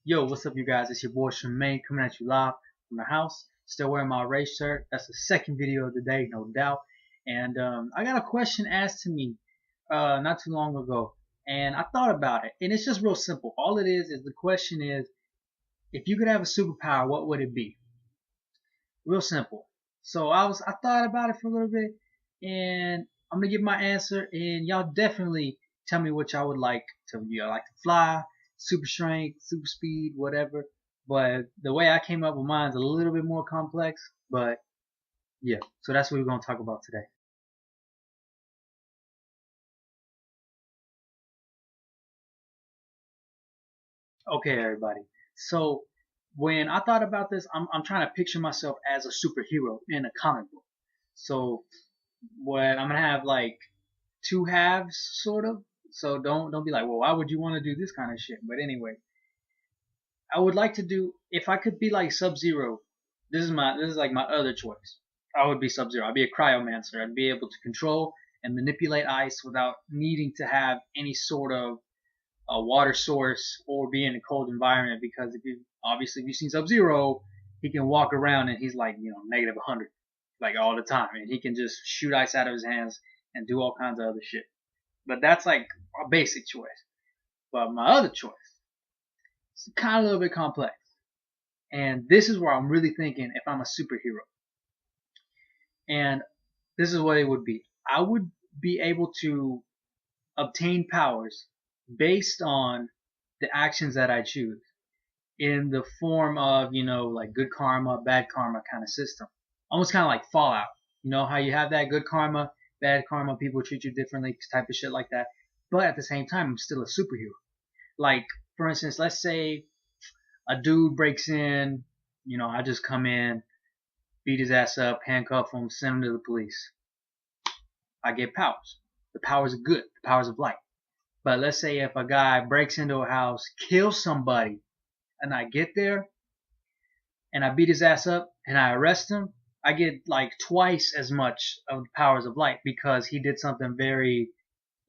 Yo, what's up, you guys? It's your boy Shemaine coming at you live from the house. Still wearing my race shirt. That's the second video of the day, no doubt. And I got a question asked to me not too long ago, and I thought about it. And it's just real simple. All it is the question is, if you could have a superpower, what would it be? Real simple. So I thought about it for a little bit, and I'm gonna give my answer, and y'all definitely tell me what y'all would like to. You like to fly, super strength, super speed, whatever. But the way I came up with mine is a little bit more complex. But yeah, so that's what we're gonna talk about today. Okay, everybody. So when I thought about this, I'm trying to picture myself as a superhero in a comic book. So what I'm gonna have like two halves, sort of. So don't be like, well, why would you want to do this kind of shit? But anyway, I would like to do, if I could be like Sub Zero. This is like my other choice. I would be Sub Zero. I'd be a cryomancer. I'd be able to control and manipulate ice without needing to have any sort of a water source or be in a cold environment. Because if you've seen Sub Zero, he can walk around and he's like negative 100 like all the time, and he can just shoot ice out of his hands and do all kinds of other shit. But that's like a basic choice. But my other choice is kind of a little bit complex. And this is where I'm really thinking if I'm a superhero. And this is what it would be. I would be able to obtain powers based on the actions that I choose in the form of, like good karma, bad karma kind of system. Almost kind of like Fallout. You know how you have that good karma, bad karma, people treat you differently, type of shit like that. But at the same time, I'm still a superhero. Like, for instance, let's say a dude breaks in, I just come in, beat his ass up, handcuff him, send him to the police. I get powers. The powers of good, the powers of light. But let's say if a guy breaks into a house, kills somebody, and I get there, and I beat his ass up, and I arrest him, I get like twice as much of the powers of light because he did something very,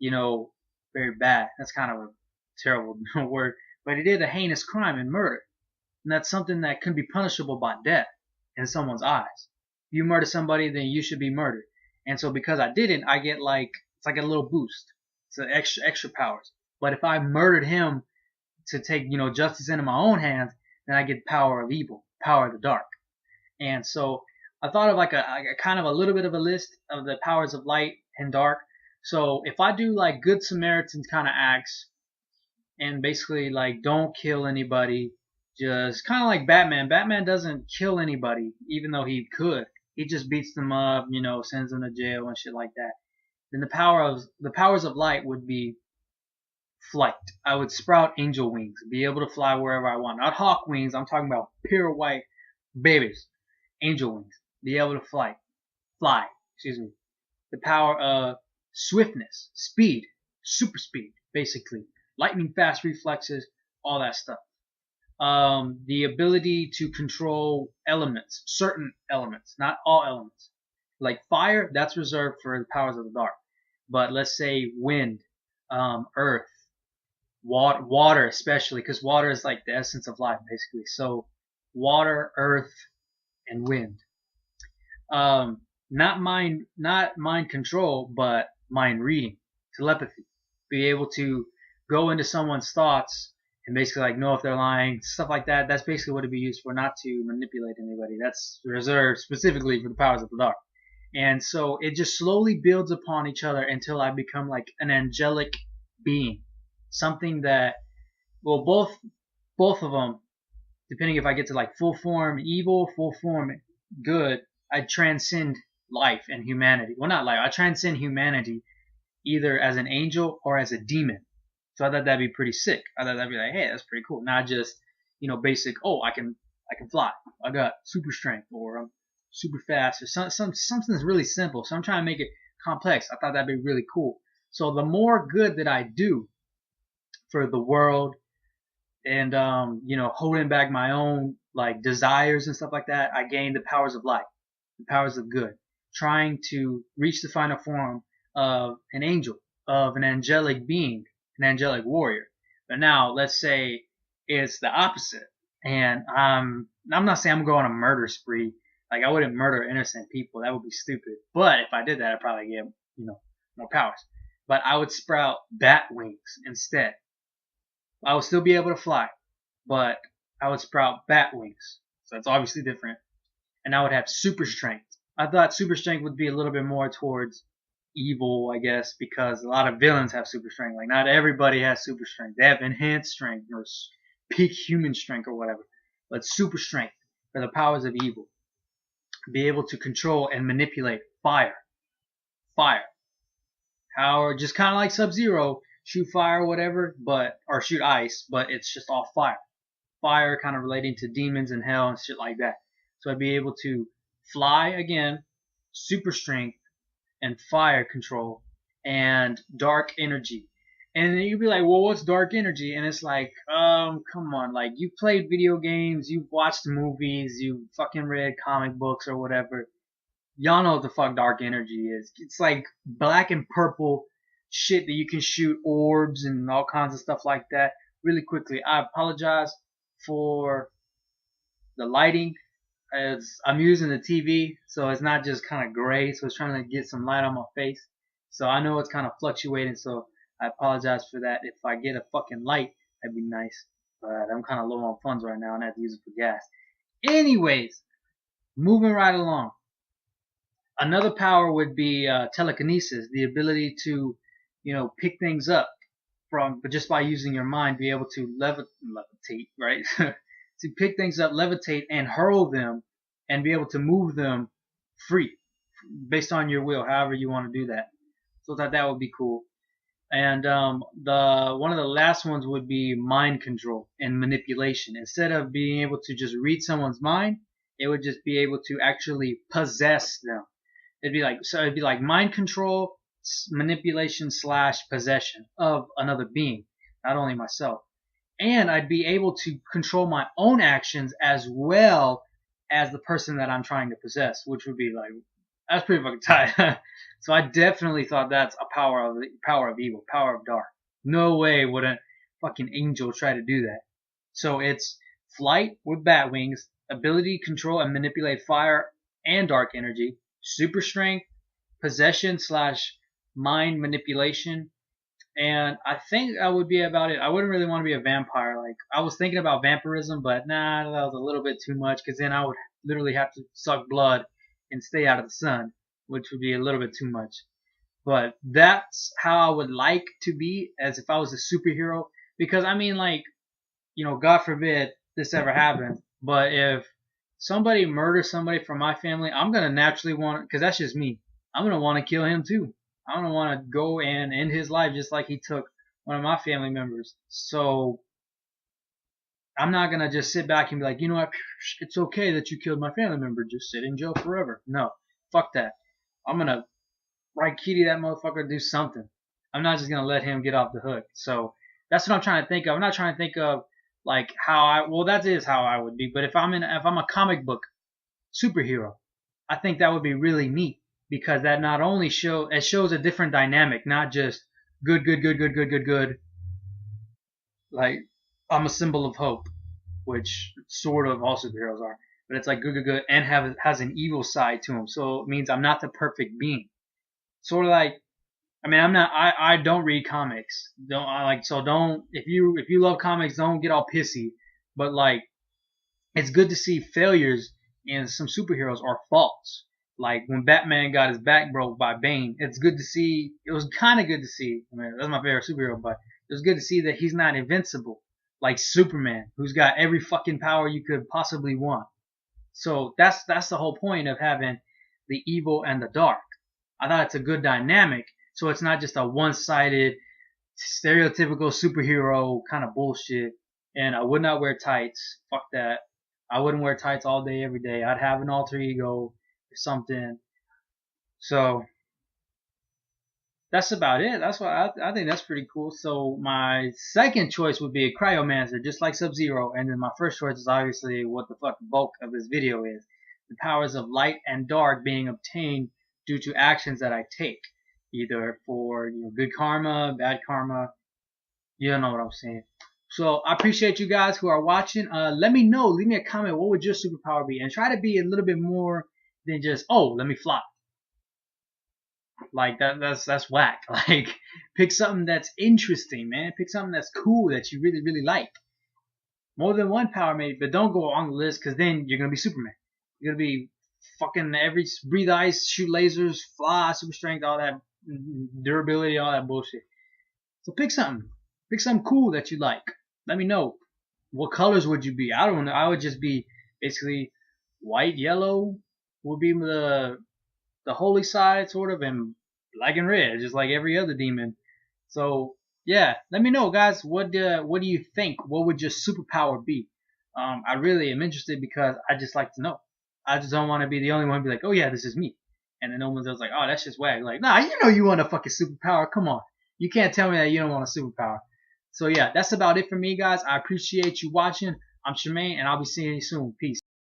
you know, very bad. That's kind of a terrible word. But he did a heinous crime and murder. And that's something that can be punishable by death in someone's eyes. If you murder somebody, then you should be murdered. And so because I didn't, I get like, it's like a little boost. It's an extra powers. But if I murdered him to take, justice into my own hands, then I get power of evil, power of the dark. And so I thought of like a kind of a little bit of a list of the powers of light and dark. So if I do like good Samaritan kind of acts and basically like don't kill anybody, just kind of like Batman. Batman doesn't kill anybody, even though he could. He just beats them up, sends them to jail and shit like that. Then the powers of light would be flight. I would sprout angel wings, be able to fly wherever I want. Not hawk wings. I'm talking about pure white babies, angel wings. Be able to fly. Excuse me. The power of swiftness, speed, super speed, basically, lightning fast reflexes, all that stuff. The ability to control elements, certain elements, not all elements. Like fire, that's reserved for the powers of the dark. But let's say wind, earth, water especially, because water is like the essence of life, basically. So water, earth, and wind. Not mind control, but mind reading, telepathy. Be able to go into someone's thoughts and basically like know if they're lying, stuff like that. That's basically what it'd be used for, not to manipulate anybody. That's reserved specifically for the powers of the dark. And so it just slowly builds upon each other until I become like an angelic being. Something that, well, both of them, depending if I get to like full form evil, full form good, I transcend life and humanity. Well, not life. I transcend humanity either as an angel or as a demon. So I thought that'd be pretty sick. I thought that'd be like, hey, that's pretty cool. Not just, basic. Oh, I can fly. I got super strength, or I'm super fast, or something that's really simple. So I'm trying to make it complex. I thought that'd be really cool. So the more good that I do for the world, and holding back my own like desires and stuff like that, I gain the powers of light, the powers of good, trying to reach the final form of an angel, of an angelic being, an angelic warrior. But now let's say it's the opposite. And I'm not saying I'm going on a murder spree. Like I wouldn't murder innocent people. That would be stupid. But if I did that, I'd probably get more powers. But I would sprout bat wings instead. I would still be able to fly, but I would sprout bat wings. So it's obviously different. And I would have super strength. I thought super strength would be a little bit more towards evil, I guess, because a lot of villains have super strength. Like not everybody has super strength. They have enhanced strength or peak human strength or whatever. But super strength for the powers of evil. Be able to control and manipulate fire. Fire. How just kind of like Sub-Zero, shoot fire or whatever, or shoot ice, but it's just all fire. Fire kind of relating to demons and hell and shit like that. So I'd be able to fly again, super strength, and fire control, and dark energy. And you'd be like, well, what's dark energy? And it's like, come on, like you played video games, you've watched movies, you fucking read comic books or whatever. Y'all know what the fuck dark energy is. It's like black and purple shit that you can shoot orbs and all kinds of stuff like that. Really quickly, I apologize for the lighting. As I'm using the TV, so it's not just kind of gray, so it's trying to get some light on my face. So I know it's kind of fluctuating, so I apologize for that. If I get a fucking light, that'd be nice. But I'm kind of low on funds right now and I have to use it for gas. Anyways, moving right along. Another power would be telekinesis, the ability to, pick things up but just by using your mind, be able to levitate, right? To pick things up, levitate, and hurl them, and be able to move them free, based on your will, however you want to do that. So I thought that would be cool. And the one of the last ones would be mind control and manipulation. Instead of being able to just read someone's mind, it would just be able to actually possess them. It'd be like mind control, manipulation / possession of another being, not only myself. And I'd be able to control my own actions as well as the person that I'm trying to possess, which would be like, that's pretty fucking tight. So I definitely thought that's a power of evil, power of dark. No way would a fucking angel try to do that. So it's flight with bat wings, ability to control and manipulate fire and dark energy, super strength, possession / mind manipulation, and I think that would be about it. I wouldn't really want to be a vampire. Like I was thinking about vampirism, but nah, that was a little bit too much because then I would literally have to suck blood and stay out of the sun, which would be a little bit too much. But that's how I would like to be as if I was a superhero. Because I mean, like, God forbid this ever happens, but if somebody murders somebody from my family, I'm gonna naturally want, because that's just me. I'm gonna want to kill him too. I don't want to go and end his life just like he took one of my family members. So I'm not going to just sit back and be like, you know what, it's okay that you killed my family member. Just sit in jail forever. No, fuck that. I'm going to right kitty that motherfucker, do something. I'm not just going to let him get off the hook. So that's what I'm trying to think of. I'm not trying to think of like that is how I would be. But if I'm a comic book superhero, I think that would be really neat. Because that not only shows a different dynamic, not just good. Like I'm a symbol of hope, which sort of all superheroes are, but it's like good, and has an evil side to him. So it means I'm not the perfect being. Sort of like, I mean, I'm not. I don't read comics. If you love comics, don't get all pissy. But like, it's good to see failures in some superheroes or faults. Like when Batman got his back broke by Bane, it's good to see. It was kind of good to see. I mean, that's my favorite superhero, but it was good to see that he's not invincible like Superman, who's got every fucking power you could possibly want. So that's the whole point of having the evil and the dark. I thought it's a good dynamic, so it's not just a one-sided, stereotypical superhero kind of bullshit. And I would not wear tights. Fuck that. I wouldn't wear tights all day, every day. I'd have an alter ego or something. So that's about it. That's what I think that's pretty cool. So my second choice would be a cryomancer, just like Sub-Zero. And then my first choice is obviously what the fuck the bulk of this video is. The powers of light and dark being obtained due to actions that I take. Either for good karma, bad karma. You don't know what I'm saying. So I appreciate you guys who are watching. Let me know. Leave me a comment. What would your superpower be? And try to be a little bit more than just, oh, let me fly. Like that's whack. Like pick something that's interesting, man. Pick something that's cool that you really really like. More than one power maybe, but don't go on the list because then you're gonna be Superman. You're gonna be fucking every breathe ice, shoot lasers, fly, super strength, all that durability, all that bullshit. So pick something. Pick something cool that you like. Let me know. What colors would you be? I don't know. I would just be basically white, yellow would be the holy side sort of, and black and red, just like every other demon. So yeah, let me know, guys. What do you think? What would your superpower be? I really am interested because I just like to know. I just don't want to be the only one to be like, oh yeah, this is me, and then no one's else like, oh that's just wag. Like, nah, you know you want a fucking superpower. Come on, you can't tell me that you don't want a superpower. So yeah, that's about it for me, guys. I appreciate you watching. I'm Shemaine, and I'll be seeing you soon. Peace.